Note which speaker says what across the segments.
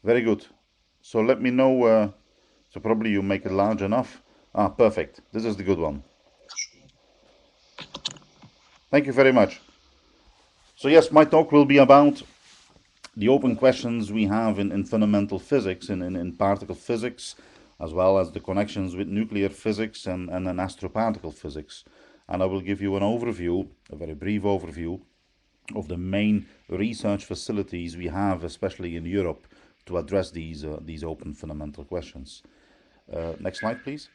Speaker 1: Very good. So let me know. So probably you make it large enough. Ah, perfect. This is the good one. Thank you very much. So yes, my talk will be about the open questions we have in fundamental physics, in particle physics, as well as the connections with nuclear physics and then astroparticle physics. And I will give you an overview, a very brief overview, of the main research facilities we have, especially in Europe, to address these open fundamental questions. Next slide, please.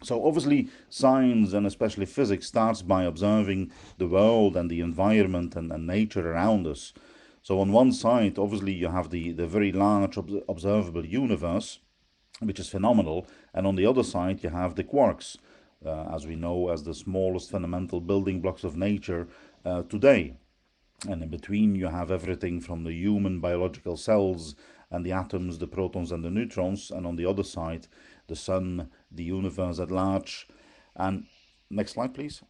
Speaker 1: So obviously, science and especially physics starts by observing the world and the environment and nature around us. So on one side, obviously, you have the very large observable universe, which is phenomenal, and on the other side, you have the quarks, as we know, as the smallest fundamental building blocks of nature today. And in between, you have everything from the human biological cells and the atoms, the protons and the neutrons, and on the other side, the sun, the universe at large. And next slide, please.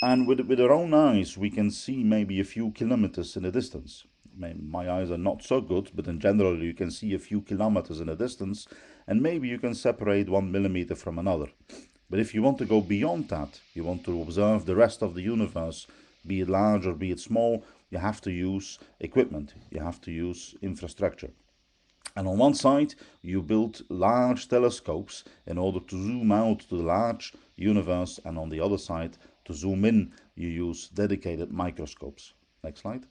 Speaker 1: And with our own eyes, we can see maybe a few kilometers in the distance. My eyes are not so good, but in general, you can see a few kilometers in the distance, and maybe you can separate 1 millimeter from another. But if you want to go beyond that, you want to observe the rest of the universe, be it large or be it small, you have to use equipment, you have to use infrastructure. And on one side, you build large telescopes in order to zoom out to the large universe, and on the other side, to zoom in, you use dedicated microscopes. Next slide.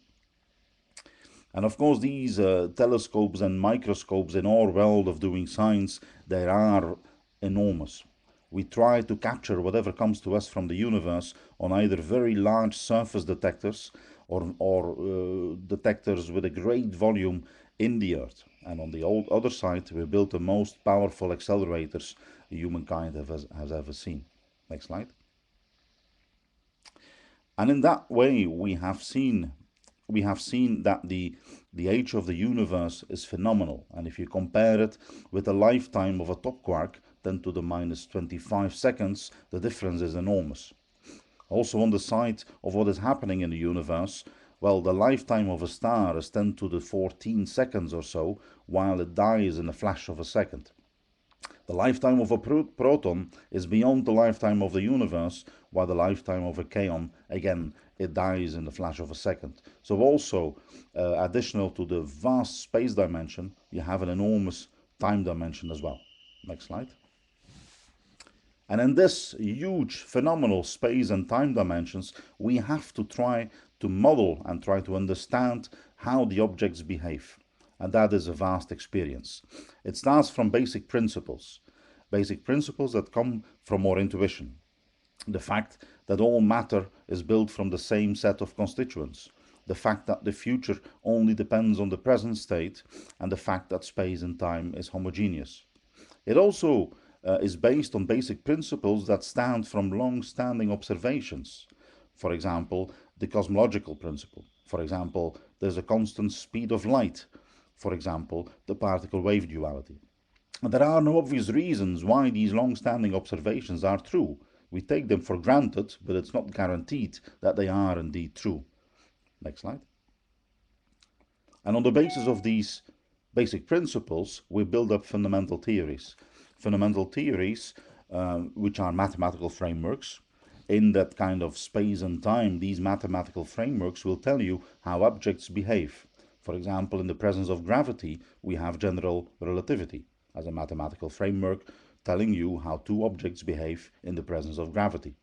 Speaker 1: And of course, these telescopes and microscopes in our world of doing science, they are enormous. We try to capture whatever comes to us from the universe on either very large surface detectors or detectors with a great volume in the Earth. And on the other side, we built the most powerful accelerators humankind has ever seen. Next slide. And in that way, we have seen that the age of the universe is phenomenal. And if you compare it with the lifetime of a top quark, 10 to the minus 25 seconds, the difference is enormous. Also on the side of what is happening in the universe, well, the lifetime of a star is 10 to the 14 seconds or so, while it dies in a flash of a second. The lifetime of a proton is beyond the lifetime of the universe, while the lifetime of a kaon, again, it dies in the flash of a second. So also, additional to the vast space dimension, you have an enormous time dimension as well. Next slide. And in this huge, phenomenal space and time dimensions, we have to try to model and try to understand how the objects behave. And that is a vast experience. It starts from basic principles that come from our intuition. The fact that all matter is built from the same set of constituents. The fact that the future only depends on the present state, and the fact that space and time is homogeneous. It also is based on basic principles that stand from long-standing observations. For example, the cosmological principle. For example, there's a constant speed of light. For example, the particle-wave duality. And there are no obvious reasons why these long-standing observations are true. We take them for granted, but it's not guaranteed that they are indeed true. Next slide. And on the basis of these basic principles, we build up fundamental theories. Fundamental theories, which are mathematical frameworks. In that kind of space and time, these mathematical frameworks will tell you how objects behave. For example, in the presence of gravity, we have general relativity as a mathematical framework telling you how two objects behave in the presence of gravity.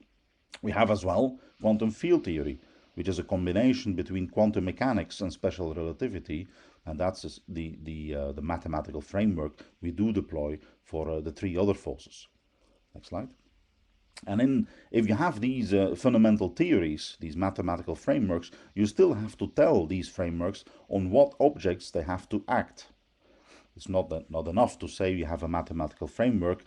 Speaker 1: We have as well quantum field theory, which is a combination between quantum mechanics and special relativity, and that's the mathematical framework we do deploy for the three other forces. Next slide. And if you have these fundamental theories, these mathematical frameworks, you still have to tell these frameworks on what objects they have to act. It's not enough to say you have a mathematical framework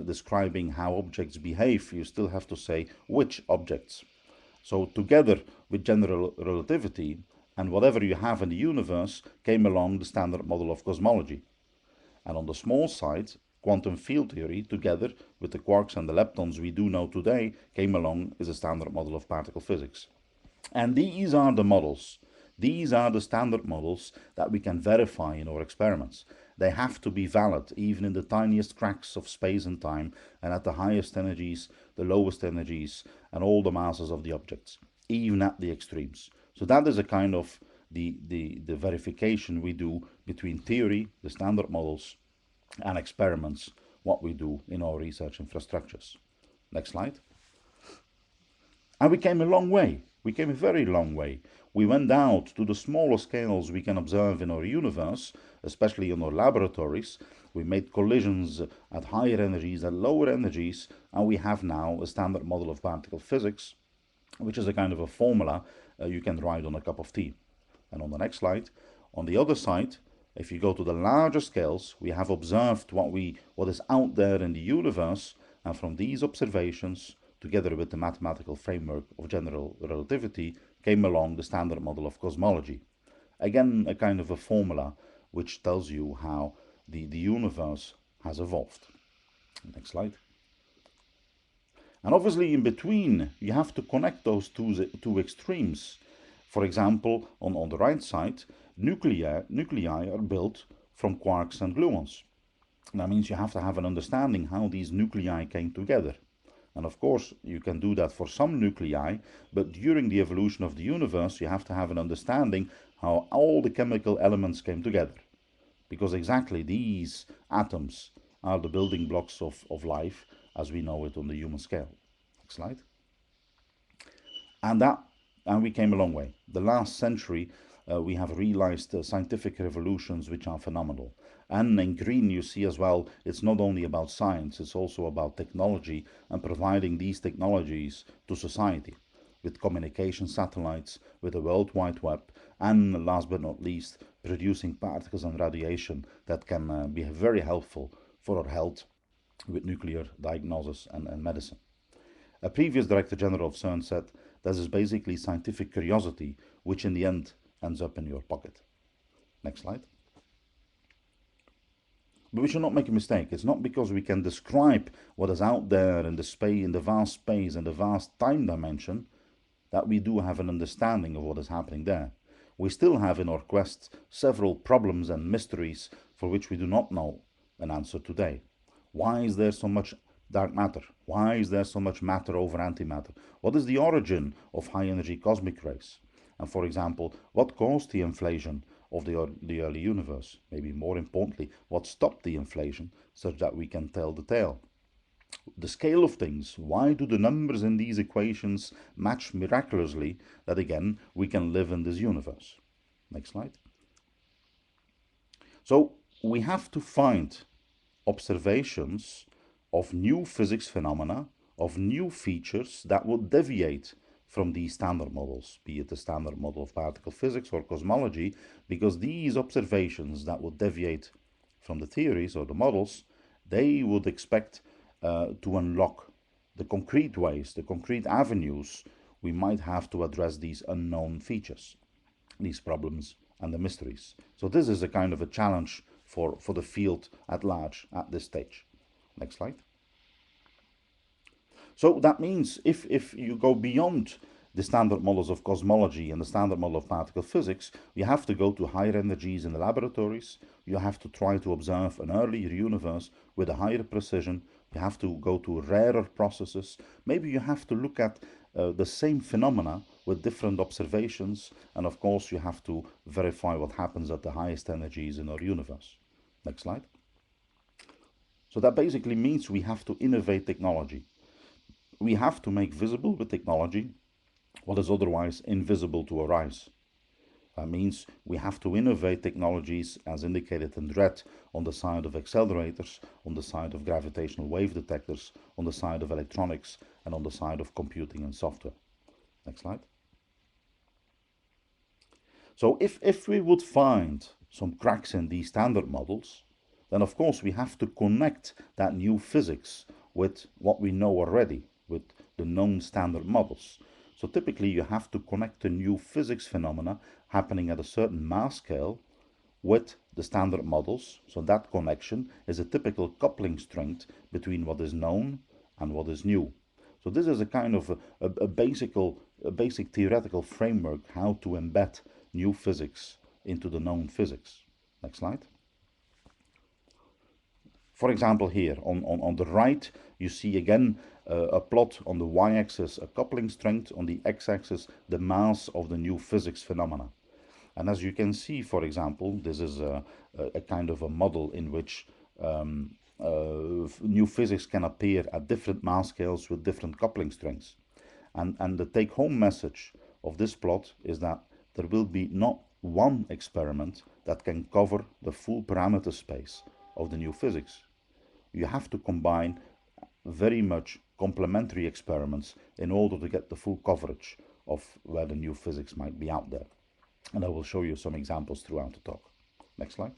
Speaker 1: describing how objects behave. You still have to say which objects. So together with general relativity and whatever you have in the universe came along the standard model of cosmology. And on the small side, quantum field theory, together with the quarks and the leptons we do know today, came along as a standard model of particle physics. And these are the models. These are the standard models that we can verify in our experiments. They have to be valid even in the tiniest cracks of space and time and at the highest energies, the lowest energies, and all the masses of the objects, even at the extremes. So that is a kind of the verification we do between theory, the standard models, and experiments, what we do in our research infrastructures. Next slide. And we came a long way. We came a very long way. We went out to the smaller scales we can observe in our universe, especially in our laboratories. We made collisions at higher energies, at lower energies, and we have now a standard model of particle physics, which is a kind of a formula you can write on a cup of tea. And on the next slide, on the other side, if you go to the larger scales, we have observed what is out there in the universe, and from these observations, together with the mathematical framework of general relativity, came along the standard model of cosmology. Again, a kind of a formula which tells you how the universe has evolved. Next slide. And obviously in between, you have to connect those two extremes. For example, on the right side, nuclei are built from quarks and gluons. And that means you have to have an understanding how these nuclei came together. And of course, you can do that for some nuclei, but during the evolution of the universe, you have to have an understanding how all the chemical elements came together. Because exactly these atoms are the building blocks of life as we know it on the human scale. Next slide. And we came a long way. The last century, we have realized scientific revolutions which are phenomenal. And in green, you see as well, it's not only about science, it's also about technology and providing these technologies to society with communication satellites, with the World Wide Web, and last but not least, producing particles and radiation that can be very helpful for our health with nuclear diagnosis and medicine. A previous Director General of CERN said, this is basically scientific curiosity, which in the end ends up in your pocket. Next slide. But we should not make a mistake. It's not because we can describe what is out there in the space, in the vast space and the vast time dimension, that we do have an understanding of what is happening there. We still have in our quest several problems and mysteries for which we do not know an answer today. Why is there so much dark matter? Why is there so much matter over antimatter? What is the origin of high energy cosmic rays? And for example, what caused the inflation of the early universe? Maybe more importantly, what stopped the inflation such that we can tell the tale? The scale of things, why do the numbers in these equations match miraculously that again we can live in this universe? Next slide. So we have to find observations of new physics phenomena, of new features that would deviate from these standard models, be it the standard model of particle physics or cosmology, because these observations that would deviate from the theories or the models, they would expect to unlock the concrete ways, the concrete avenues we might have to address these unknown features, these problems and the mysteries. So this is a kind of a challenge for the field at large at this stage. Next slide. So that means if you go beyond the standard models of cosmology and the standard model of particle physics, you have to go to higher energies in the laboratories. You have to try to observe an earlier universe with a higher precision. You have to go to rarer processes. Maybe you have to look at the same phenomena with different observations. And of course, you have to verify what happens at the highest energies in our universe. Next slide. So that basically means we have to innovate technology. We have to make visible with technology what is otherwise invisible to our eyes. That means we have to innovate technologies as indicated in red on the side of accelerators, on the side of gravitational wave detectors, on the side of electronics, and on the side of computing and software. Next slide. So if we would find some cracks in these standard models, then of course we have to connect that new physics with what we know already, with the known standard models. So typically you have to connect the new physics phenomena happening at a certain mass scale with the standard models. So that connection is a typical coupling strength between what is known and what is new. So this is a kind of a basic theoretical framework how to embed new physics into the known physics. Next slide. For example, here on the right, you see again a plot on the y-axis, a coupling strength, on the x-axis, the mass of the new physics phenomena. And as you can see, for example, this is a kind of a model in which new physics can appear at different mass scales with different coupling strengths. And the take-home message of this plot is that there will be not one experiment that can cover the full parameter space of the new physics. You have to combine very much complementary experiments in order to get the full coverage of where the new physics might be out there. And I will show you some examples throughout the talk. Next slide.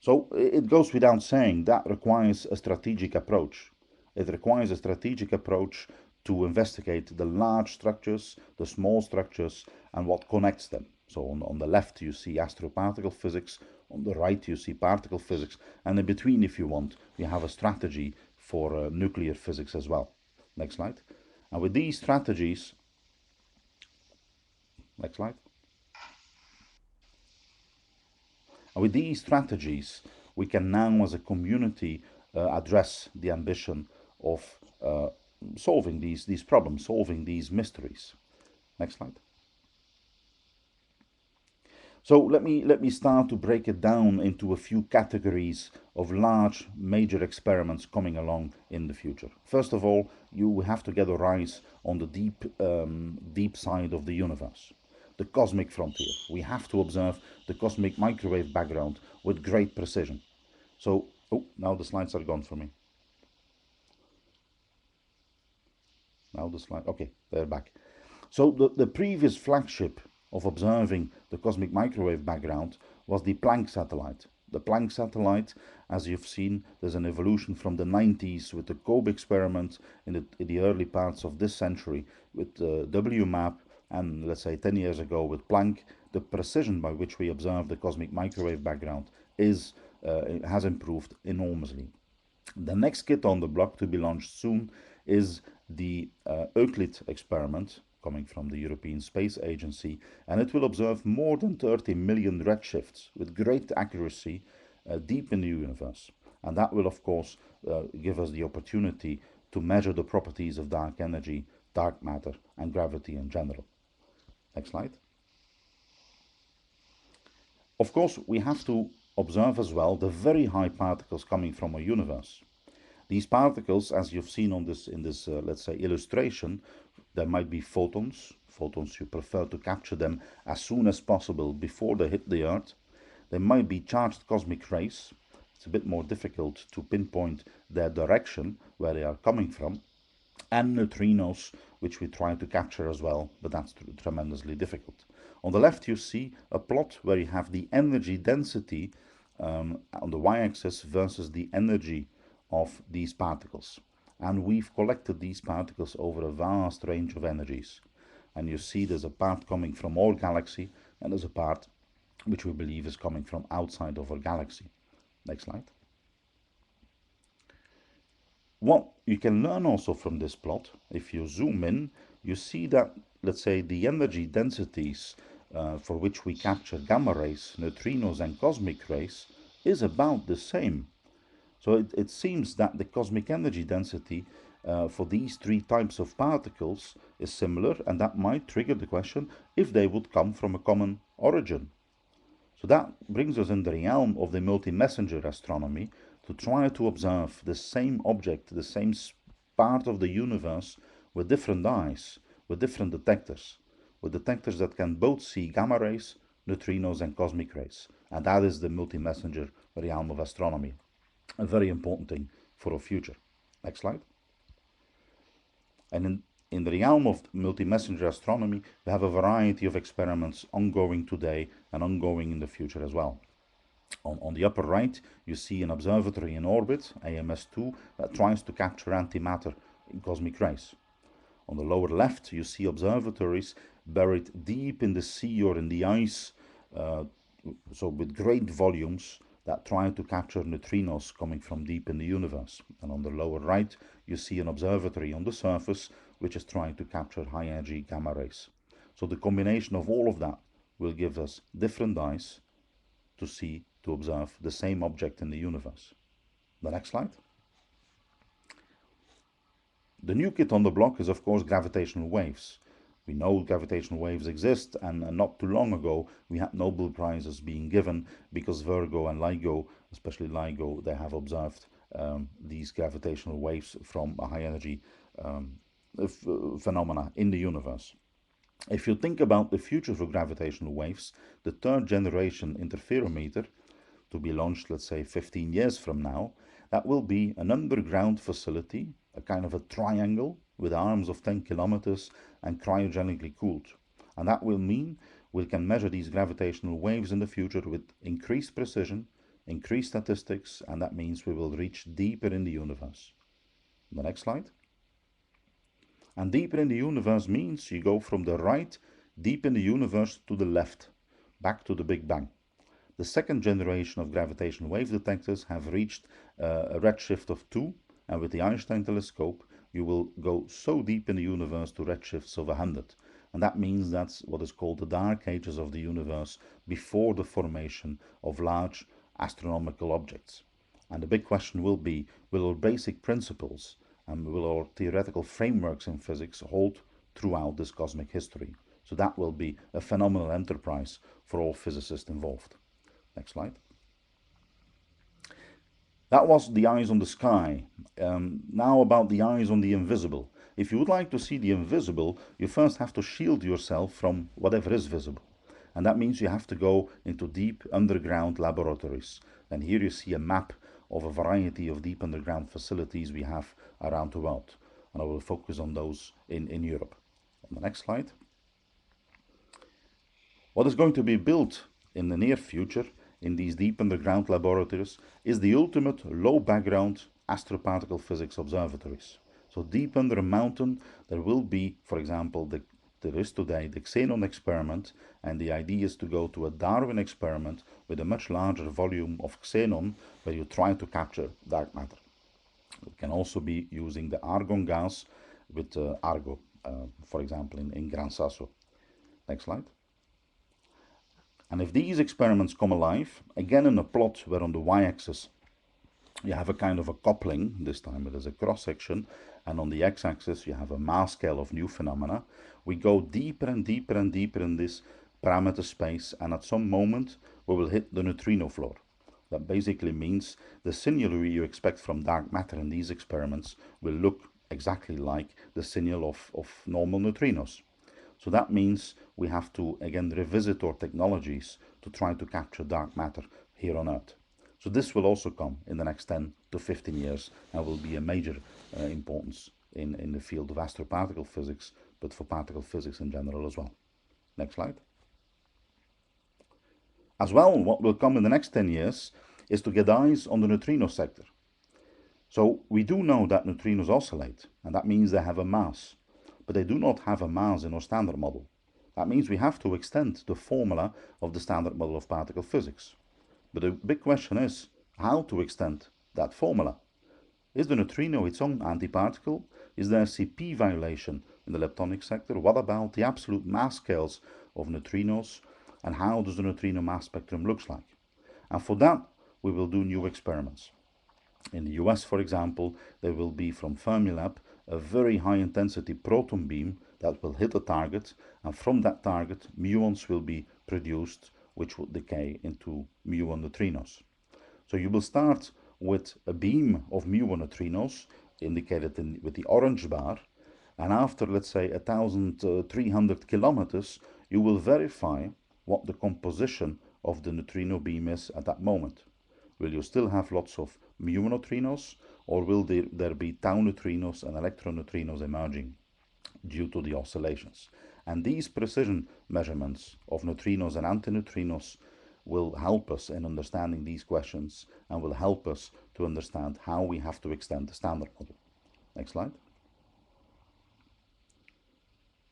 Speaker 1: So it goes without saying that requires a strategic approach. It requires a strategic approach to investigate the large structures, the small structures, and what connects them. So on the left you see astroparticle physics, on the right you see particle physics, and in between, if you want, you have a strategy for nuclear physics as well. Next slide. And with these strategies, next slide. And with these strategies, we can now as a community address the ambition of solving these problems, solving these mysteries. Next slide. So let me start to break it down into a few categories of large major experiments coming along in the future. First of all, you have to get your eyes on the deep side of the universe, the cosmic frontier. We have to observe the cosmic microwave background with great precision. So, oh, now the slides are gone for me. Now the slide, okay, they're back. So the previous flagship of observing the cosmic microwave background was the Planck satellite. The Planck satellite, as you've seen, there's an evolution from the 90s with the COBE experiment in the early parts of this century with WMAP, and let's say 10 years ago with Planck. The precision by which we observe the cosmic microwave background has improved enormously. The next kit on the block to be launched soon is the Euclid experiment coming from the European Space Agency, and it will observe more than 30 million redshifts with great accuracy deep in the universe. And that will, of course, give us the opportunity to measure the properties of dark energy, dark matter, and gravity in general. Next slide. Of course, we have to observe as well the very high particles coming from our universe. These particles, as you've seen in this let's say illustration, there might be photons. Photons, you prefer to capture them as soon as possible before they hit the Earth. There might be charged cosmic rays. It's a bit more difficult to pinpoint their direction, where they are coming from. And neutrinos, which we try to capture as well, but that's tremendously difficult. On the left you see a plot where you have the energy density on the y-axis versus the energy of these particles. And we've collected these particles over a vast range of energies. And you see there's a part coming from our galaxy, and there's a part which we believe is coming from outside of our galaxy. Next slide. What you can learn also from this plot, if you zoom in, you see that, let's say, the energy densities for which we capture gamma rays, neutrinos, and cosmic rays is about the same. So it seems that the cosmic energy density for these three types of particles is similar, and that might trigger the question if they would come from a common origin. So that brings us in the realm of the multi-messenger astronomy to try to observe the same object, the same part of the universe with different eyes, with different detectors, with detectors that can both see gamma rays, neutrinos, and cosmic rays. And that is the multi-messenger realm of astronomy. A very important thing for our future. Next slide. And in the realm of multi-messenger astronomy, we have a variety of experiments ongoing today and ongoing in the future as well. On the upper right, you see an observatory in orbit, AMS-2, that tries to capture antimatter in cosmic rays. On the lower left, you see observatories buried deep in the sea or in the ice, so with great volumes, that try to capture neutrinos coming from deep in the universe. And on the lower right, you see an observatory on the surface which is trying to capture high energy gamma rays. So the combination of all of that will give us different eyes to observe the same object in the universe. The next slide. The new kid on the block is of course gravitational waves. We know gravitational waves exist, and not too long ago we had Nobel Prizes being given because Virgo and LIGO, especially LIGO, they have observed these gravitational waves from a high energy phenomena in the universe. If you think about the future for gravitational waves, the third generation interferometer, to be launched, let's say 15 years from now, that will be an underground facility, a kind of a triangle with arms of 10 kilometers and cryogenically cooled. And that will mean we can measure these gravitational waves in the future with increased precision, increased statistics, and that means we will reach deeper in the universe. The next slide. And deeper in the universe means you go from the right, deep in the universe, to the left, back to the Big Bang. The second generation of gravitational wave detectors have reached a redshift of 2, and with the Einstein telescope you will go so deep in the universe to redshifts of 100. And that means that's what is called the dark ages of the universe, before the formation of large astronomical objects. And the big question will be, will our basic principles and will our theoretical frameworks in physics hold throughout this cosmic history? So that will be a phenomenal enterprise for all physicists involved. Next slide. That was the eyes on the sky. Now about the eyes on the invisible. If you would like to see the invisible, you first have to shield yourself from whatever is visible. And that means you have to go into deep underground laboratories. And here you see a map of a variety of deep underground facilities we have around the world. And I will focus on those in Europe. On the next slide. What is going to be built in the near future in these deep underground laboratories is the ultimate low background astroparticle physics observatories. So deep under a mountain there will be, for example, there is today the xenon experiment, and the idea is to go to a Darwin experiment with a much larger volume of xenon where you try to capture dark matter. It can also be using the argon gas with Argo, for example, in Gran Sasso. Next slide. And if these experiments come alive, again in a plot where on the y-axis you have a kind of a coupling, this time it is a cross-section, and on the x-axis you have a mass scale of new phenomena, we go deeper and deeper and deeper in this parameter space, and at some moment we will hit the neutrino floor. That basically means the signal you expect from dark matter in these experiments will look exactly like the signal of normal neutrinos. So that means we have to again revisit our technologies to try to capture dark matter here on Earth. So this will also come in the next 10 to 15 years and will be a major importance in the field of astroparticle physics, but for particle physics in general as well. Next slide. As well, what will come in the next 10 years is to get eyes on the neutrino sector. So we do know that neutrinos oscillate, and that means they have a mass. But they do not have a mass in our standard model. That means we have to extend the formula of the standard model of particle physics. But the big question is how to extend that formula. Is the neutrino its own antiparticle? Is there a CP violation in the leptonic sector? What about the absolute mass scales of neutrinos? And how does the neutrino mass spectrum look like? And for that we will do new experiments. In the US, for example, there will be from Fermilab a very high intensity proton beam that will hit a target, and from that target muons will be produced which will decay into muon neutrinos. So you will start with a beam of muon neutrinos indicated with the orange bar, and after let's say 1300 kilometers you will verify what the composition of the neutrino beam is at that moment. Will you still have lots of muon neutrinos, or will there be tau neutrinos and electron neutrinos emerging due to the oscillations? And these precision measurements of neutrinos and antineutrinos will help us in understanding these questions and will help us to understand how we have to extend the standard model. Next slide.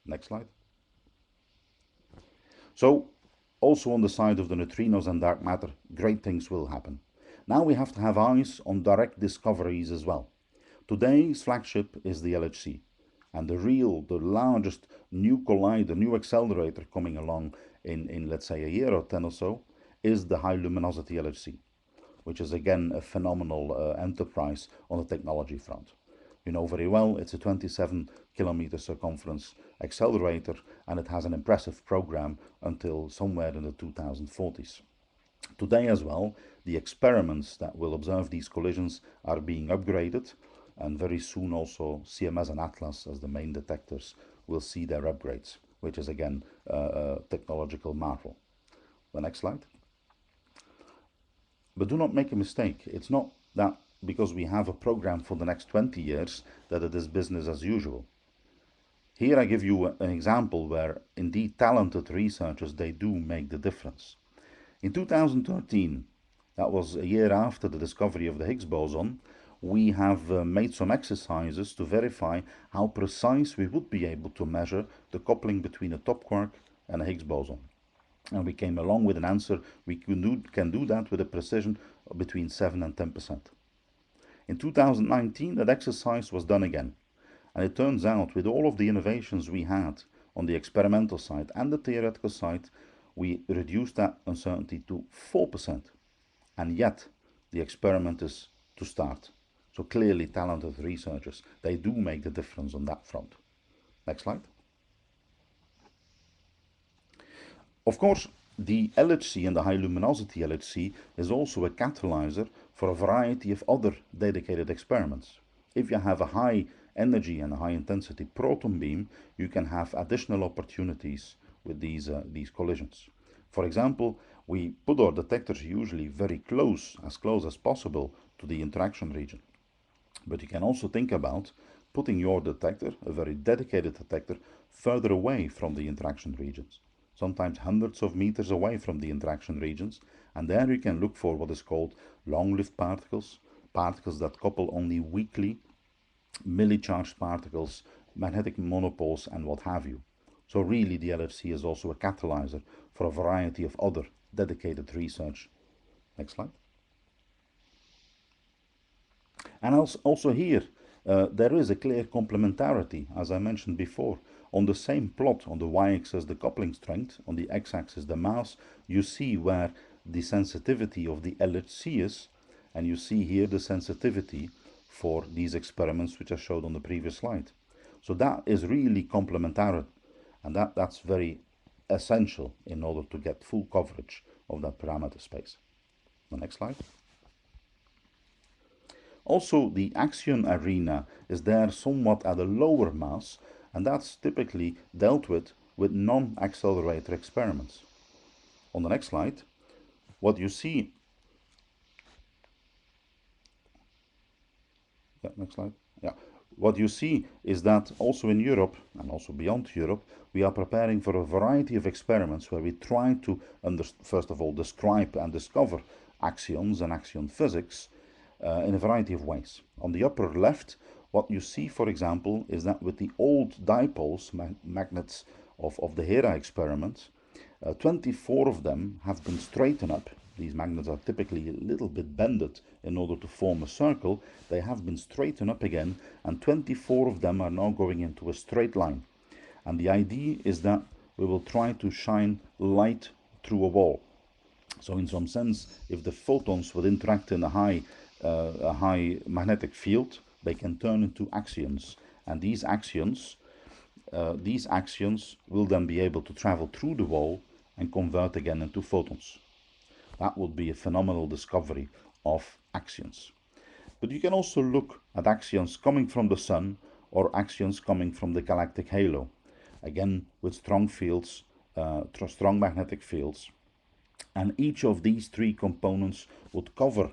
Speaker 1: Next slide. So Also on the side of the neutrinos and dark matter, great things will happen. Now we have to have eyes on direct discoveries as well. Today's flagship is the LHC, and the largest new collider, new accelerator coming along in let's say a year or 10 or so, is the high luminosity LHC, which is again a phenomenal enterprise on the technology front. You know very well it's a 27-kilometer circumference accelerator, and it has an impressive program until somewhere in the 2040s. Today as well, the experiments that will observe these collisions are being upgraded, and very soon also CMS and Atlas as the main detectors will see their upgrades, which is again a technological marvel. The next slide. But do not make a mistake, it's not that because we have a program for the next 20 years that it is business as usual. Here I give you an example where indeed talented researchers, they do make the difference. In 2013, that was a year after the discovery of the Higgs boson, we have made some exercises to verify how precise we would be able to measure the coupling between a top quark and a Higgs boson. And we came along with an answer we can do that with a precision of between 7 and 10%. In 2019, that exercise was done again. And it turns out, with all of the innovations we had on the experimental side and the theoretical side, we reduced that uncertainty to 4%. And yet, the experiment is to start. So clearly talented researchers, they do make the difference on that front. Next slide. Of course, the LHC and the high luminosity LHC is also a catalyzer for a variety of other dedicated experiments. If you have a high energy and a high intensity proton beam, you can have additional opportunities with these collisions. For example, we put our detectors usually very close as possible to the interaction region. But you can also think about putting your detector, a very dedicated detector, further away from the interaction regions, sometimes hundreds of meters away from the interaction regions, and there you can look for what is called long-lived particles, particles that couple only weakly, milli-charged particles, magnetic monopoles, and what have you. So really the LHC is also a catalyzer for a variety of other dedicated research. Next slide. And also here, there is a clear complementarity, as I mentioned before. On the same plot, on the y-axis the coupling strength, on the x-axis the mass, you see where the sensitivity of the LHC is, and you see here the sensitivity for these experiments which I showed on the previous slide. So that is really complementary, and that's very essential in order to get full coverage of that parameter space. The next slide. Also, the axion arena is there somewhat at a lower mass, and that's typically dealt with non-accelerator experiments. On the next slide, what you see, next slide. What you see is that also in Europe, and also beyond Europe, we are preparing for a variety of experiments where we try to, first of all, describe and discover axions and axion physics in a variety of ways. On the upper left, what you see, for example, is that with the old dipoles, magnets of the Hera experiment, 24 of them have been straightened up. These magnets are typically a little bit bended in order to form a circle. They have been straightened up again, and 24 of them are now going into a straight line. And the idea is that we will try to shine light through a wall. So in some sense, if the photons would interact in a high magnetic field, they can turn into axions. And these axions will then be able to travel through the wall and convert again into photons. That would be a phenomenal discovery of axions. But you can also look at axions coming from the sun or axions coming from the galactic halo, again with strong fields, strong magnetic fields. And each of these three components would cover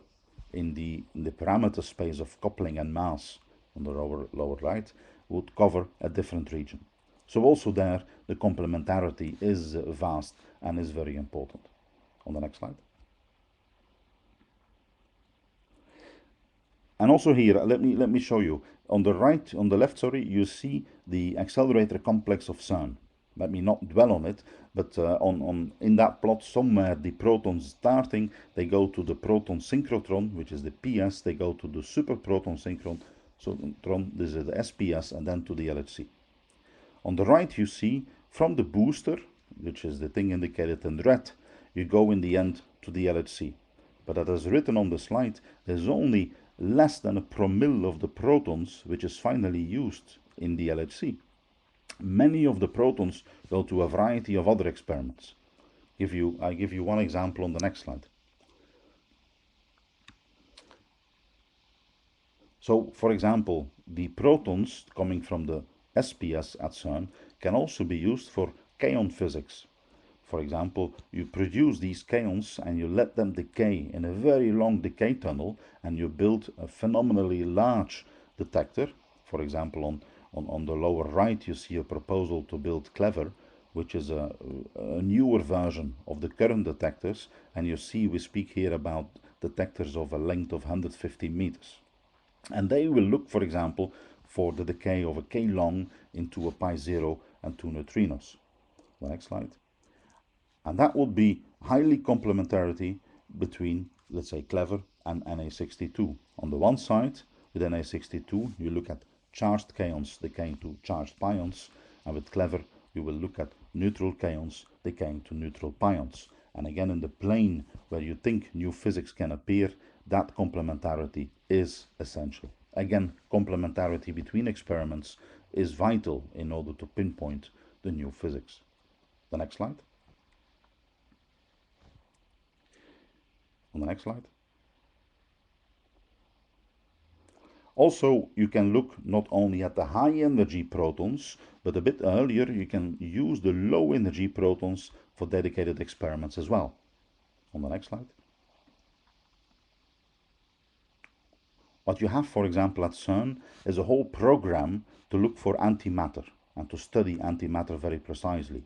Speaker 1: in the parameter space of coupling and mass on the lower right, would cover a different region. So also there the complementarity is vast and is very important. On the next slide. And also here, let me show you. On the left, you see the accelerator complex of CERN. Let me not dwell on it, but in that plot somewhere the protons starting, they go to the proton synchrotron, which is the PS, they go to the super proton synchrotron, this is the SPS, and then to the LHC. On the right you see from the booster, which is the thing indicated in red, you go in the end to the LHC. But as written on the slide, there's only less than a promille of the protons which is finally used in the LHC. Many of the protons go to a variety of other experiments. I give you one example on the next slide. So, for example, the protons coming from the SPS at CERN can also be used for kaon physics. For example, you produce these kaons and you let them decay in a very long decay tunnel, and you build a phenomenally large detector. For example, on the lower right you see a proposal to build Clever, which is a newer version of the current detectors, and you see we speak here about detectors of a length of 150 meters. And they will look, for example, for the decay of a K long into a pi 0 and 2 neutrinos. The next slide. And that would be highly complementarity between, let's say, Clever and Na62. On the one side, with Na62, you look at charged kaons decaying to charged pions, and with Clever, you will look at neutral kaons decaying to neutral pions. And again, in the plane where you think new physics can appear, that complementarity is essential. Again, complementarity between experiments is vital in order to pinpoint the new physics. The next slide. On the next slide. Also, you can look not only at the high energy protons, but a bit earlier you can use the low energy protons for dedicated experiments as well. On the next slide. What you have, for example, at CERN is a whole program to look for antimatter and to study antimatter very precisely.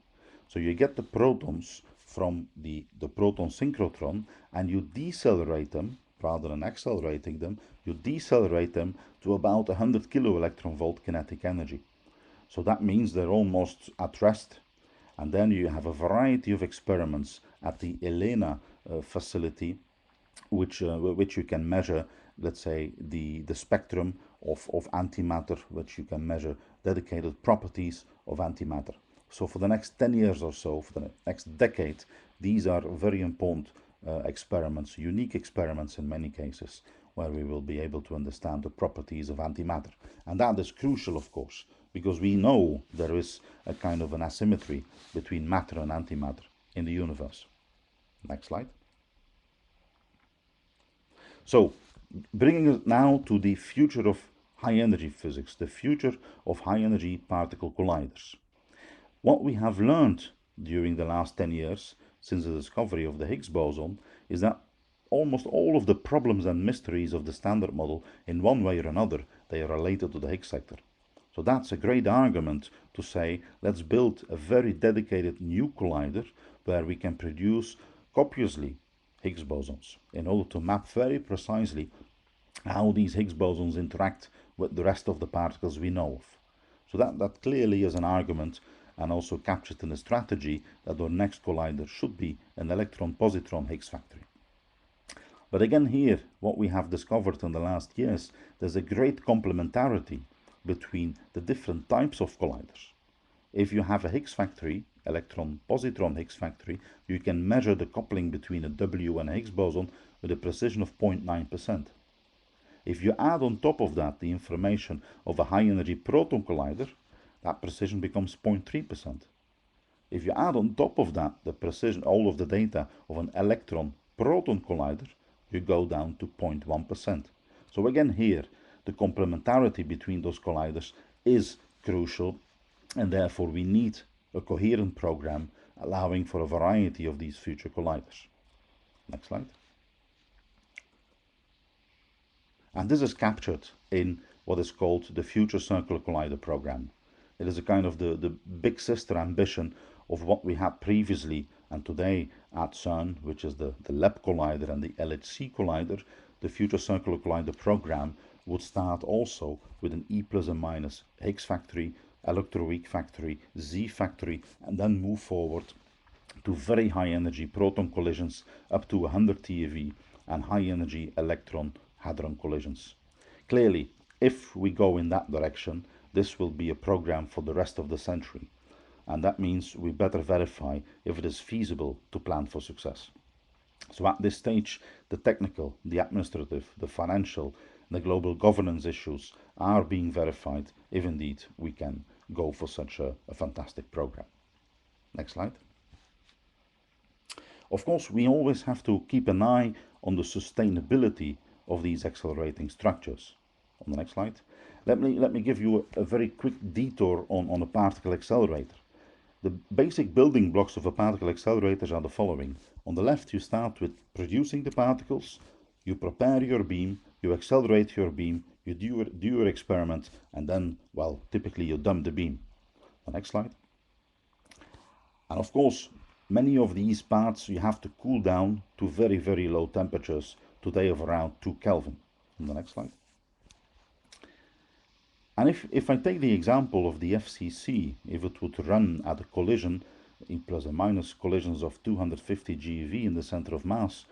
Speaker 1: So you get the protons from the proton synchrotron and you decelerate them, rather than accelerating them, you decelerate them to about 100 kiloelectron-volt kinetic energy. So that means they're almost at rest. And then you have a variety of experiments at the ELENA facility, which you can measure, let's say, the spectrum of antimatter, which you can measure dedicated properties of antimatter. So for the next 10 years or so, for the next decade, these are very important experiments, unique experiments in many cases, where we will be able to understand the properties of antimatter. And that is crucial, of course, because we know there is a kind of an asymmetry between matter and antimatter in the universe. Next slide. So, bringing us now to the future of high energy physics, the future of high energy particle colliders. What we have learned during the last 10 years, since the discovery of the Higgs boson, is that almost all of the problems and mysteries of the Standard Model, in one way or another, they are related to the Higgs sector. So that's a great argument to say, let's build a very dedicated new collider where we can produce copiously Higgs bosons in order to map very precisely how these Higgs bosons interact with the rest of the particles we know of. So that clearly is an argument, and also captured in the strategy, that our next collider should be an electron-positron Higgs factory. But again here, what we have discovered in the last years, there's a great complementarity between the different types of colliders. If you have a Higgs factory, electron-positron Higgs factory, you can measure the coupling between a W and a Higgs boson with a precision of 0.9%. If you add on top of that the information of a high-energy proton collider, that precision becomes 0.3%. If you add on top of that the precision, all of the data of an electron-proton collider, you go down to 0.1%. So again here, the complementarity between those colliders is crucial, and therefore we need a coherent program allowing for a variety of these future colliders. Next slide. And this is captured in what is called the Future Circular Collider program. It is a kind of the big sister ambition of what we had previously and today at CERN, which is the LEP collider and the LHC collider. The Future Circular Collider program would start also with an E plus and minus Higgs factory electroweak factory, Z factory, and then move forward to very high energy proton collisions up to 100 TeV and high energy electron hadron collisions. Clearly, if we go in that direction, this will be a program for the rest of the century, and that means we better verify if it is feasible to plan for success. So at this stage, the technical, the administrative, the financial, the global governance issues are being verified if indeed we can go for such a fantastic program. Next slide. Of course, we always have to keep an eye on the sustainability of these accelerating structures. On the next slide, let me give you a very quick detour on a particle accelerator. The basic building blocks of a particle accelerator are the following. On the left, you start with producing the particles, you prepare your beam, you accelerate your beam, you do your experiment, and then, well, typically you dump the beam. The next slide. And of course, many of these parts you have to cool down to very, very low temperatures, today of around 2 Kelvin. On the next slide. And if I take the example of the FCC, if it would run at a collision, in plus and minus collisions of 250 GeV in the center of mass,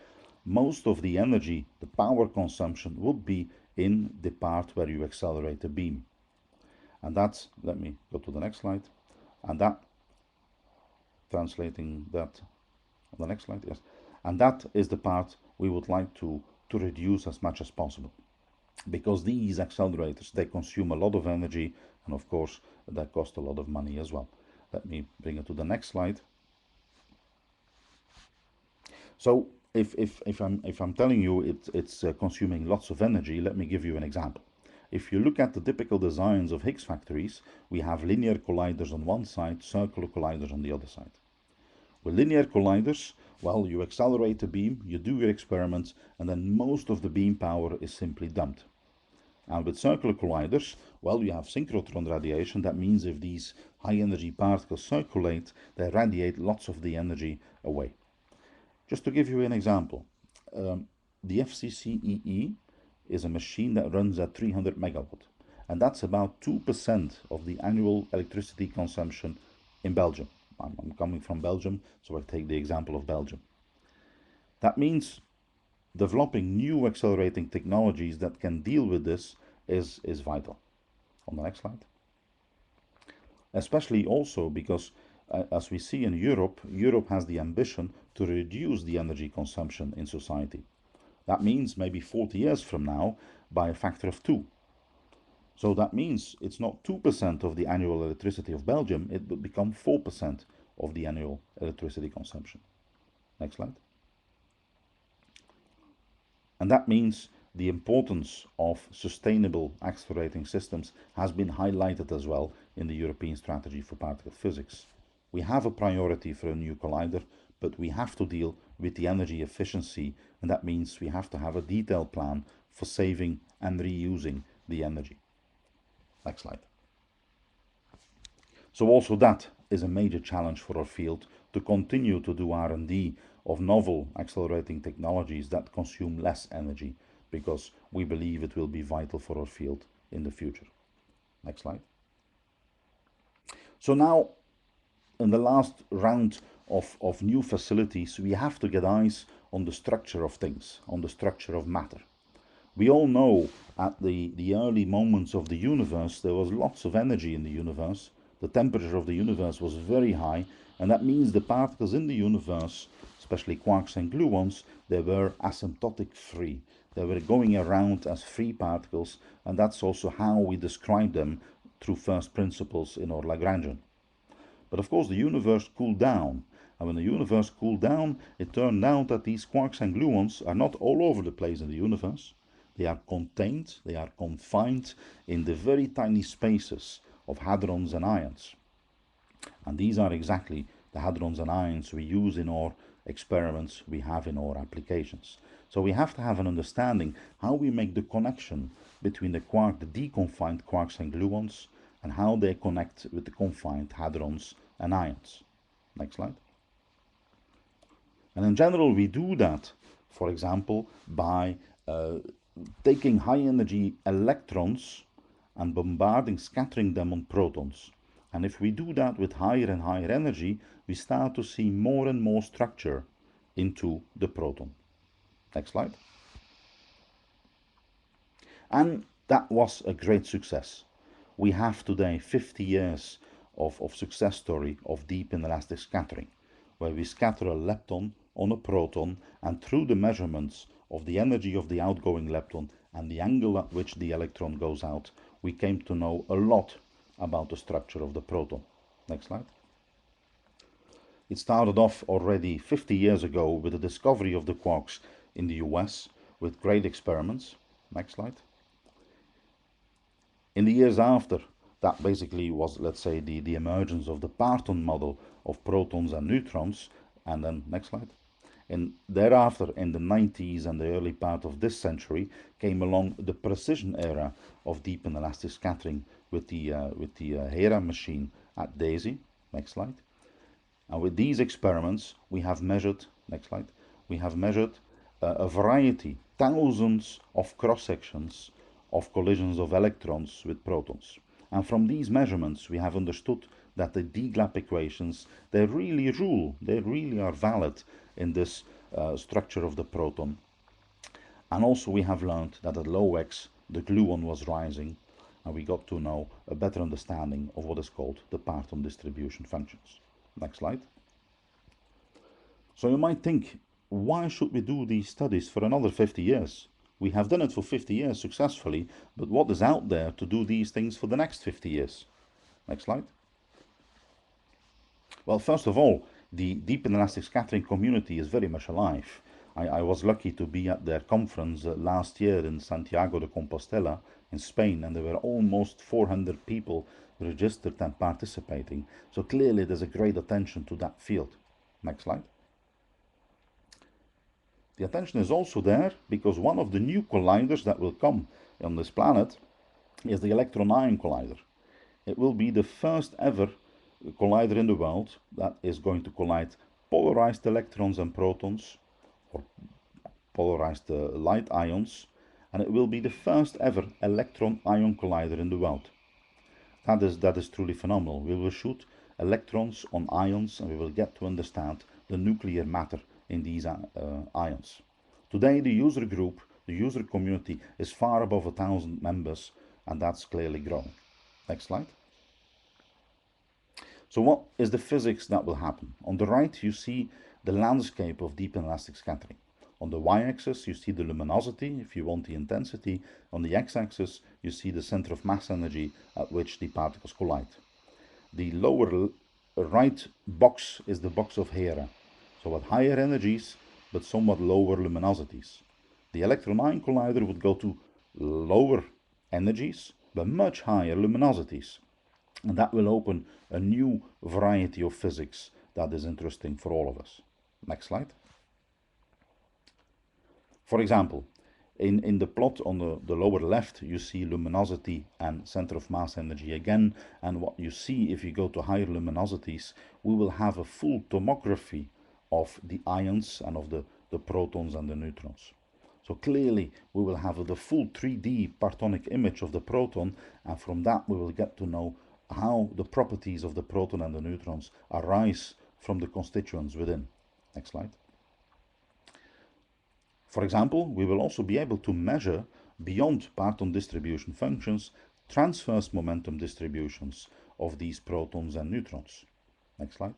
Speaker 1: most of the energy, the power consumption, would be in the part where you accelerate the beam. And that's, let me go to the next slide, and that, translating that, on the next slide, yes, and that is the part we would like to reduce as much as possible. Because these accelerators, they consume a lot of energy, and of course that cost a lot of money as well. Let me bring it to the next slide. So if I'm telling you it's consuming lots of energy, let me give you an example. If you look at the typical designs of Higgs factories, we have linear colliders on one side, circular colliders on the other side. With linear colliders, well, you accelerate the beam, you do your experiments, and then most of the beam power is simply dumped. And with circular colliders, well, you have synchrotron radiation. That means if these high energy particles circulate, they radiate lots of the energy away. Just to give you an example, the FCC-EE is a machine that runs at 300 megawatt, and that's about 2% of the annual electricity consumption in Belgium. I'm coming from Belgium, so I take the example of Belgium. That means developing new accelerating technologies that can deal with this is vital. On the next slide. Especially also because as we see in Europe, Europe has the ambition to reduce the energy consumption in society. That means maybe 40 years from now by a factor of 2. So that means it's not 2% of the annual electricity of Belgium, it will become 4% of the annual electricity consumption. Next slide. And that means the importance of sustainable accelerating systems has been highlighted as well in the European Strategy for Particle Physics. We have a priority for a new collider, but we have to deal with the energy efficiency, and that means we have to have a detailed plan for saving and reusing the energy. Next slide. So also that is a major challenge for our field, to continue to do R&D of novel accelerating technologies that consume less energy, because we believe it will be vital for our field in the future. Next slide. So now, in the last round of new facilities, we have to get eyes on the structure of things, on the structure of matter. We all know at the early moments of the universe, there was lots of energy in the universe. The temperature of the universe was very high, and that means the particles in the universe, especially quarks and gluons, they were asymptotic free. They were going around as free particles, and that's also how we describe them through first principles in our Lagrangian. But of course the universe cooled down, and when the universe cooled down, it turned out that these quarks and gluons are not all over the place in the universe. They are contained, they are confined in the very tiny spaces of hadrons and ions. And these are exactly the hadrons and ions we use in our experiments, we have in our applications. So we have to have an understanding how we make the connection between the deconfined quarks and gluons, and how they connect with the confined hadrons and ions. Next slide. And in general, we do that, for example, by taking high energy electrons and bombarding, scattering them on protons. And if we do that with higher and higher energy, we start to see more and more structure into the proton. Next slide. And that was a great success. We have today 50 years of success story of deep inelastic scattering, where we scatter a lepton on a proton, and through the measurements of the energy of the outgoing lepton and the angle at which the electron goes out, we came to know a lot about the structure of the proton. Next slide. It started off already 50 years ago with the discovery of the quarks in the US with great experiments. Next slide. In the years after, that basically was, let's say, the emergence of the parton model of protons and neutrons. And then, next slide. And thereafter, in the 90s and the early part of this century, came along the precision era of deep inelastic scattering with the Hera machine at DESY. Next slide. And with these experiments, we have measured, next slide, we have measured a variety, thousands of cross-sections of collisions of electrons with protons. And from these measurements, we have understood that the D-gap equations, they really rule, they really are valid in this structure of the proton. And also we have learned that at low X, the gluon was rising, and we got to know a better understanding of what is called the parton distribution functions. Next slide. So you might think, why should we do these studies for another 50 years? We have done it for 50 years successfully, but what is out there to do these things for the next 50 years? Next slide. Well, first of all, the deep inelastic scattering community is very much alive. I was lucky to be at their conference last year in Santiago de Compostela in Spain, and there were almost 400 people registered and participating. So clearly there's a great attention to that field. Next slide. The attention is also there because one of the new colliders that will come on this planet is the electron-ion collider. It will be the first ever collider in the world that is going to collide polarized electrons and protons, or polarized light ions, and it will be the first ever electron-ion collider in the world. That is truly phenomenal. We will shoot electrons on ions, and we will get to understand the nuclear matter in these ions. Today the user group, the user community is far above 1,000 members, and that's clearly growing. Next slide. So what is the physics that will happen? On the right you see the landscape of deep inelastic scattering. On the y-axis you see the luminosity, if you want the intensity. On the x-axis you see the center of mass energy at which the particles collide. The lower right box is the box of Hera. So at higher energies but somewhat lower luminosities. The electron-ion collider would go to lower energies but much higher luminosities. And that will open a new variety of physics that is interesting for all of us. Next slide. For example, in the plot on the lower left, you see luminosity and center of mass energy again. And what you see, if you go to higher luminosities, we will have a full tomography of the ions and of the protons and the neutrons. So clearly we will have the full 3D partonic image of the proton, and from that we will get to know how the properties of the proton and the neutrons arise from the constituents within. Next slide. For example, we will also be able to measure, beyond parton distribution functions, transverse momentum distributions of these protons and neutrons. Next slide.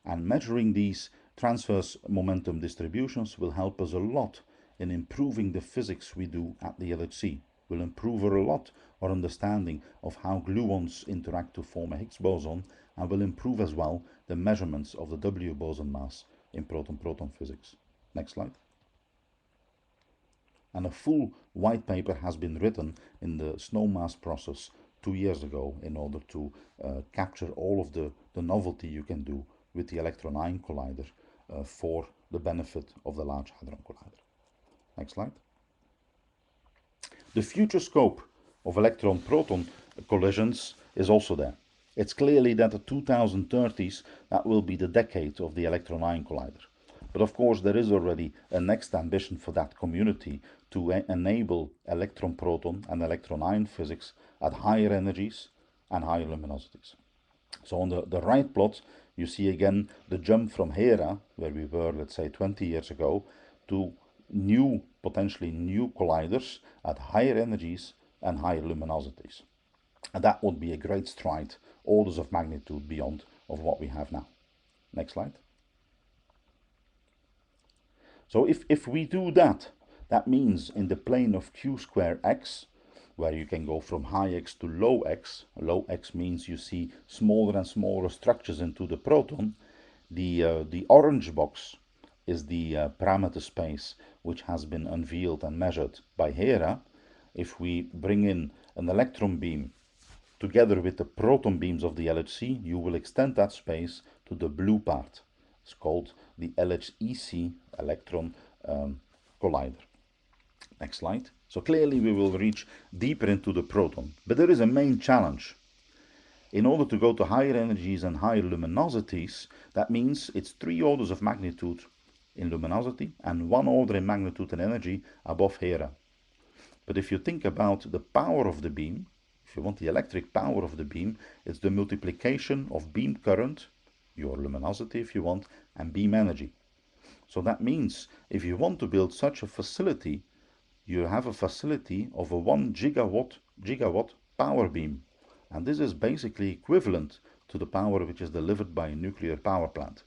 Speaker 1: And measuring these transverse momentum distributions will help us a lot in improving the physics we do at the LHC. Will improve a lot our understanding of how gluons interact to form a Higgs boson, and will improve as well the measurements of the W boson mass in proton-proton physics. Next slide. And a full white paper has been written in the SNOWMAS process 2 years ago in order to capture all of the novelty you can do with the electron-ion collider for the benefit of the Large Hadron Collider. Next slide. The future scope of electron-proton collisions is also there. It's clearly that the 2030s, that will be the decade of the electron-ion collider. But of course there is already a next ambition for that community to enable electron-proton and electron-ion physics at higher energies and higher luminosities. So on the right plot, you see again the jump from Hera, where we were, let's say, 20 years ago, to new, potentially new colliders at higher energies and higher luminosities. And that would be a great stride, orders of magnitude beyond of what we have now. Next slide. So if we do that, that means in the plane of q square x, where you can go from high x to low x means you see smaller and smaller structures into the proton. The orange box is the parameter space which has been unveiled and measured by Hera. If we bring in an electron beam together with the proton beams of the LHC, you will extend that space to the blue part. It's called the LHEC, electron collider. Next slide. So clearly we will reach deeper into the proton, but there is a main challenge. In order to go to higher energies and higher luminosities, that means it's 3 orders of magnitude in luminosity and 1 order in magnitude and energy above Hera. But if you think about the power of the beam, if you want the electric power of the beam, it's the multiplication of beam current, your luminosity if you want, and beam energy. So that means if you want to build such a facility, you have a facility of a 1 gigawatt power beam. And this is basically equivalent to the power which is delivered by a nuclear power plant.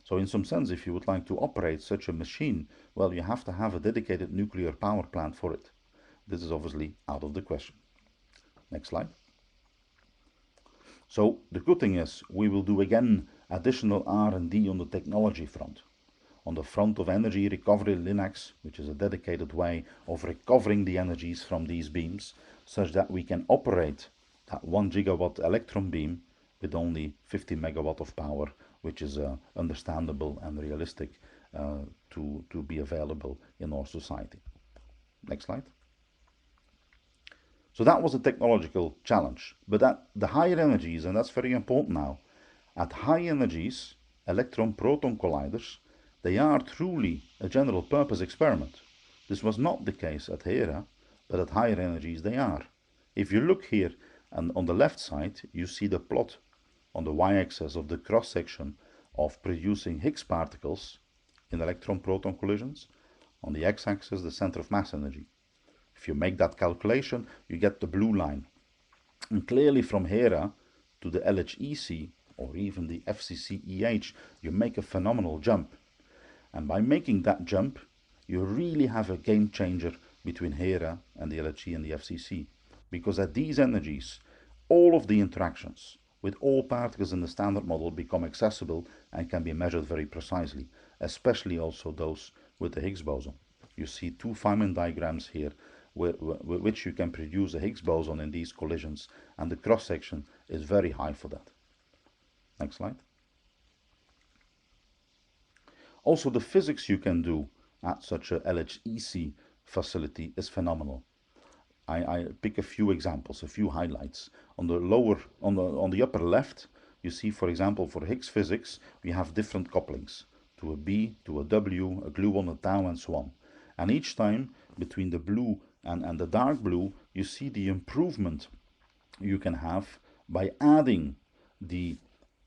Speaker 1: So in some sense, if you would like to operate such a machine, well, you have to have a dedicated nuclear power plant for it. This is obviously out of the question. Next slide. So the good thing is we will do again additional R&D on the technology front. On the front of energy recovery LINACs, which is a dedicated way of recovering the energies from these beams, such that we can operate that 1 gigawatt electron beam with only 50 megawatt of power, which is understandable and realistic to be available in our society. Next slide. So that was a technological challenge, but at the higher energies, and that's very important now, at high energies, electron-proton colliders, they are truly a general purpose experiment. This was not the case at Hera, but at higher energies they are. If you look here and on the left side, you see the plot on the y-axis of the cross-section of producing Higgs particles in electron-proton collisions. On the x-axis, the center of mass energy. If you make that calculation, you get the blue line. And clearly from Hera to the LHEC or even the FCCEH, you make a phenomenal jump. And by making that jump, you really have a game changer between Hera and the LHC and the FCC. Because at these energies, all of the interactions with all particles in the standard model become accessible and can be measured very precisely, especially also those with the Higgs boson. You see 2 Feynman diagrams here with which you can produce a Higgs boson in these collisions, and the cross-section is very high for that. Next slide. Also, the physics you can do at such a LHEC facility is phenomenal. I pick a few examples, a few highlights. On the upper left, you see, for example, for Higgs physics, we have different couplings to a B, to a W, a gluon, a tau, and so on. And each time between the blue and the dark blue, you see the improvement you can have by adding the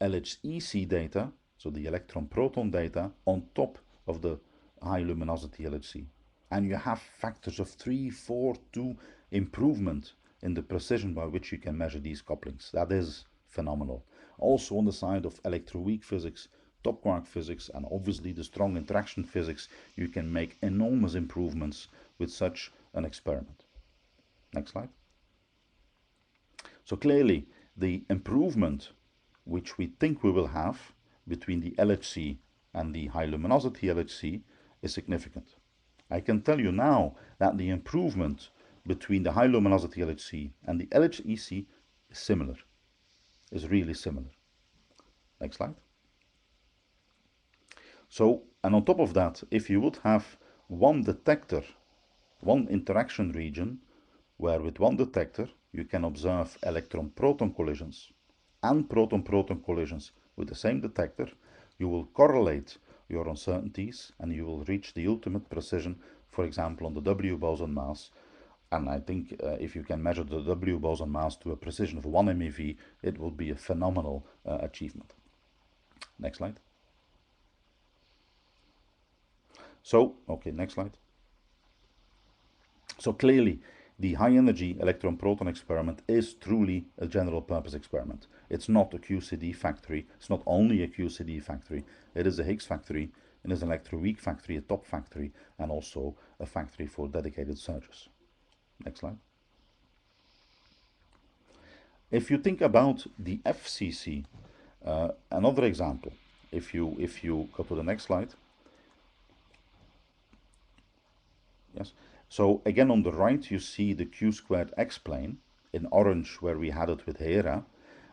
Speaker 1: LHEC data, so the electron-proton data, on top of the high luminosity LHC. And you have factors of 3, 4, 2 improvement in the precision by which you can measure these couplings. That is phenomenal. Also on the side of electroweak physics, top quark physics, and obviously the strong interaction physics, you can make enormous improvements with such an experiment. Next slide. So clearly the improvement which we think we will have between the LHC and the high luminosity LHC is significant. I can tell you now that the improvement between the high luminosity LHC and the LHEC is similar, is really similar. Next slide. So, and on top of that, if you would have one detector, one interaction region, where with one detector you can observe electron-proton collisions and proton-proton collisions with the same detector, you will correlate your uncertainties and you will reach the ultimate precision, for example on the W boson mass, And I think if you can measure the W boson mass to a precision of 1 MeV, it would be a phenomenal achievement. Next slide. So, okay, next slide. So clearly, the high-energy electron-proton experiment is truly a general-purpose experiment. It's not a QCD factory. It's not only a QCD factory. It is a Higgs factory. It is an electroweak factory, a top factory, and also a factory for dedicated searchers. Next slide. If you think about the FCC, another example, if you go to the next slide. Yes. So again, on the right, you see the Q squared X plane in orange, where we had it with Hera.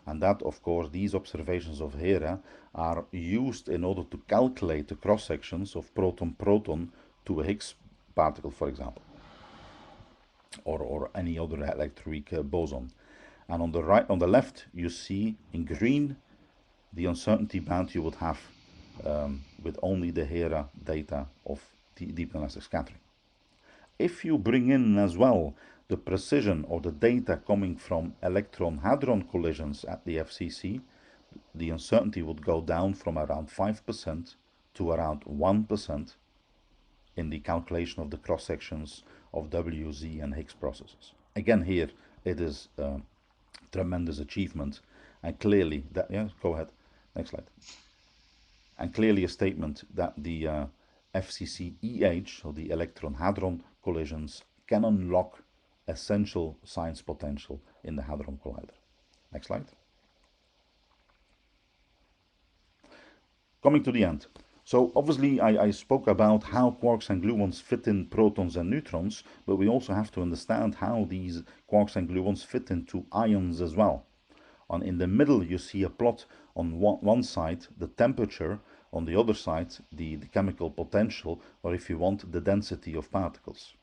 Speaker 1: And that, of course, these observations of Hera are used in order to calculate the cross sections of proton-proton to a Higgs particle, for example, or any other electroweak boson. And on the right, on the left, you see in green the uncertainty band you would have with only the Hera data of deep inelastic scattering. If you bring in as well the precision or the data coming from electron-hadron collisions at the FCC, the uncertainty would go down from around 5% to around 1% in the calculation of the cross sections of WZ and Higgs processes. Again, here it is a tremendous achievement, and clearly that, yeah, go ahead, next slide. And clearly a statement that the FCC EH, or the electron-hadron collisions, can unlock essential science potential in the Hadron Collider. Next slide. Coming to the end. So obviously I spoke about how quarks and gluons fit in protons and neutrons, but we also have to understand how these quarks and gluons fit into ions as well. In the middle you see a plot on one side, the temperature, on the other side the chemical potential, or if you want, the density of particles.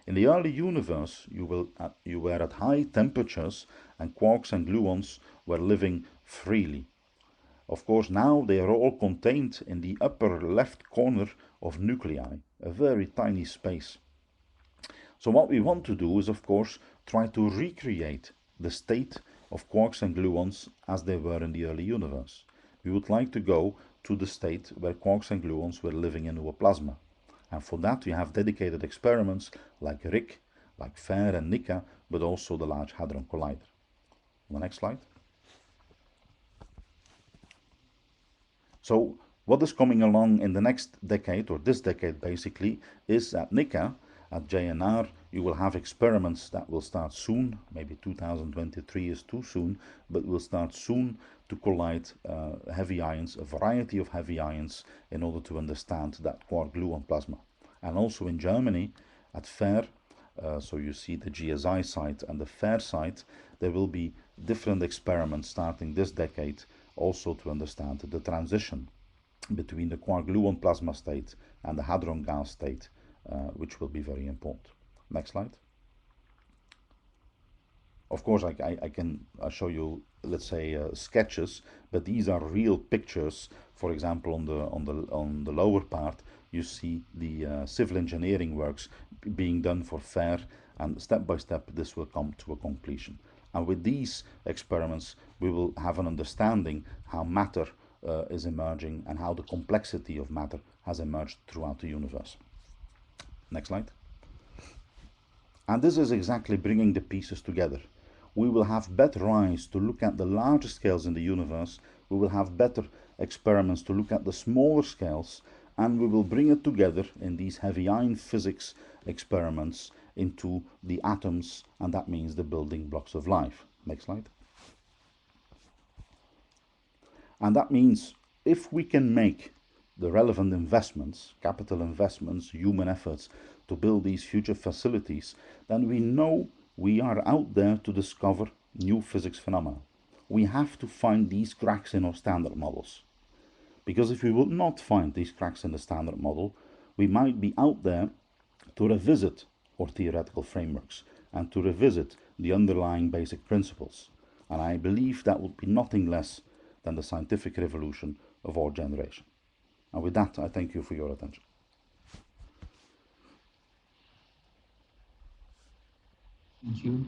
Speaker 1: In the early universe you were at high temperatures and quarks and gluons were living freely. Of course, now they are all contained in the upper left corner of nuclei, a very tiny space. So what we want to do is, of course, try to recreate the state of quarks and gluons as they were in the early universe. We would like to go to the state where quarks and gluons were living in our plasma. And for that we have dedicated experiments like RIC, like FAIR and NICA, but also the Large Hadron Collider. On the next slide. So what is coming along in the next decade, or this decade basically, is at NICA, at JNR, you will have experiments that will start soon. Maybe 2023 is too soon, but will start soon to collide heavy ions, a variety of heavy ions, in order to understand that quark-gluon plasma. And also in Germany, at FAIR, so you see the GSI site and the FAIR site, there will be different experiments starting this decade, also to understand the transition between the quark-gluon plasma state and the hadron gas state, which will be very important. Next slide. Of course, I can show you, let's say, sketches, but these are real pictures. For example, on the lower part, you see the civil engineering works being done for FAIR, and step by step this will come to a completion. And with these experiments, we will have an understanding how matter is emerging and how the complexity of matter has emerged throughout the universe. Next slide. And this is exactly bringing the pieces together. We will have better eyes to look at the larger scales in the universe. We will have better experiments to look at the smaller scales, and we will bring it together in these heavy ion physics experiments into the atoms, and that means the building blocks of life. Next slide. And that means if we can make the relevant investments, capital investments, human efforts to build these future facilities, then we know we are out there to discover new physics phenomena. We have to find these cracks in our standard models. Because if we will not find these cracks in the standard model, we might be out there to revisit our theoretical frameworks and to revisit the underlying basic principles. And I believe that would be nothing less than the scientific revolution of our generation. And with that, I thank you for your attention.
Speaker 2: Thank you.